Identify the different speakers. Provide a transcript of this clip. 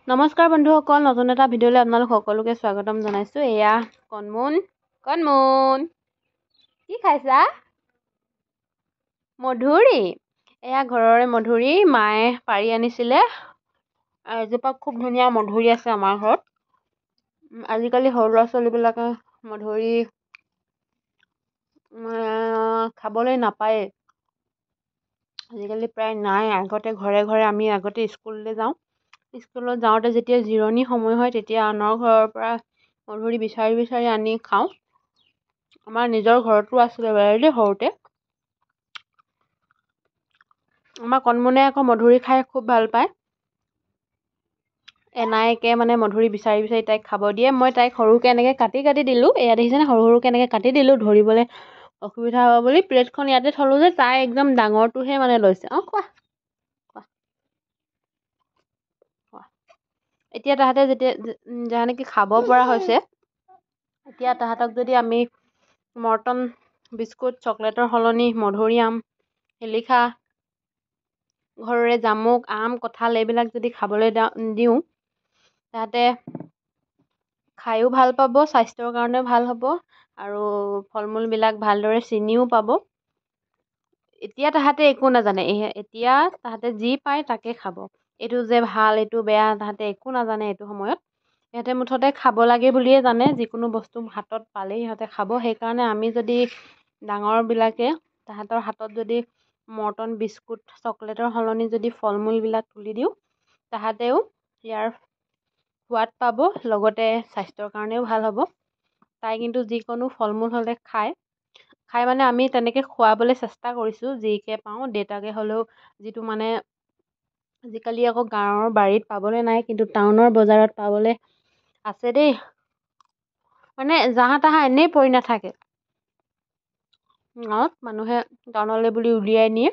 Speaker 1: নমস্কাৰ বন্ধুসকল, নতুন এটা ভিডিঅ'লৈ আপোনালোক সকলোকে স্বাগতম জনাইছোঁ। এয়া কণমুন কি খাইছা? মধুৰি। এয়া ঘৰৰে মধুৰি মায়ে পাৰি আনিছিলে। এজোপা খুব ধুনীয়া মধুৰি আছে আমাৰ ঘৰত। আজিকালি সৰু ল'ৰা ছোৱালীবিলাকে মধুৰি খাবলৈ নাপায়েই। আজিকালি প্ৰায় নাই। আগতে ঘৰে ঘৰে আমি আগতে স্কুললৈ যাওঁ। স্কুলত যাওঁতে যেতিয়া জিৰণি সময় হয় তেতিয়া আনৰ ঘৰৰ পৰা মধুৰি বিচাৰি বিচাৰি আনি খাওঁ। আমাৰ নিজৰ ঘৰতো আছিলে বাৰু দেই সৰুতে। আমাৰ কণমুনে আকৌ মধুৰি খাই খুব ভাল পায়। এনাইকে মানে মধুৰি বিচাৰি বিচাৰি তাইক খাব দিয়ে। মই তাইক সৰুকৈ এনেকৈ কাটি কাটি দিলোঁ। এয়া দেখিছেনে, সৰু সৰুকৈ এনেকৈ কাটি দিলোঁ, ধৰিবলৈ অসুবিধা হ'ব বুলি। প্লেটখন ইয়াতে থলোঁ যে তাই একদম ডাঙৰটোহে মানে লৈছে। খোৱা খোৱা খোৱা। এতিয়া তাহাঁতে যেতিয়া নেকি খাব পৰা হৈছে, এতিয়া তাহাঁতক যদি আমি মৰ্টন বিস্কুট, চকলেটৰ সলনি মধুৰিআম, শিলিখা, ঘৰৰে জামুক, আম, কঁঠাল এইবিলাক যদি খাবলৈ দিওঁ, তাহাঁতে খায়ো ভাল পাব, স্বাস্থ্যৰ কাৰণেও ভাল হ'ব আৰু ফল মূলবিলাক ভালদৰে চিনিও পাব। এতিয়া তাহাঁতে একো নাজানে। এতিয়া তাহাঁতে যি পায় তাকে খাব। এইটো যে ভাল, এইটো বেয়া, তাহাঁতে একো নাজানে এইটো সময়ত। সিহঁতে মুঠতে খাব লাগে বুলিয়ে জানে। যিকোনো বস্তু হাতত পালেই সিহঁতে খাব। সেইকাৰণে আমি যদি ডাঙৰবিলাকে তাহাঁতৰ হাতত যদি মৰ্টন বিস্কুট, চকলেটৰ সলনি যদি ফল মূলবিলাক তুলি দিওঁ, তাহাঁতেও ইয়াৰ সোৱাদ পাব, লগতে স্বাস্থ্যৰ কাৰণেও ভাল হ'ব। তাই কিন্তু যিকোনো ফল মূল হ'লে খায় মানে আমি তেনেকৈ খুৱাবলৈ চেষ্টা কৰিছোঁ যিকে পাওঁ। দেউতাকে হ'লেও যিটো মানে আজিকালি আকৌ গাঁৱৰ বাৰীত পাবলৈ নাই, কিন্তু টাউনৰ বজাৰত পাবলৈ আছে দেই। মানে জাহা তাহা এনেই পৰি নাথাকে। গাঁৱত মানুহে টাউনলৈ বুলি উলিয়াই নিয়ে।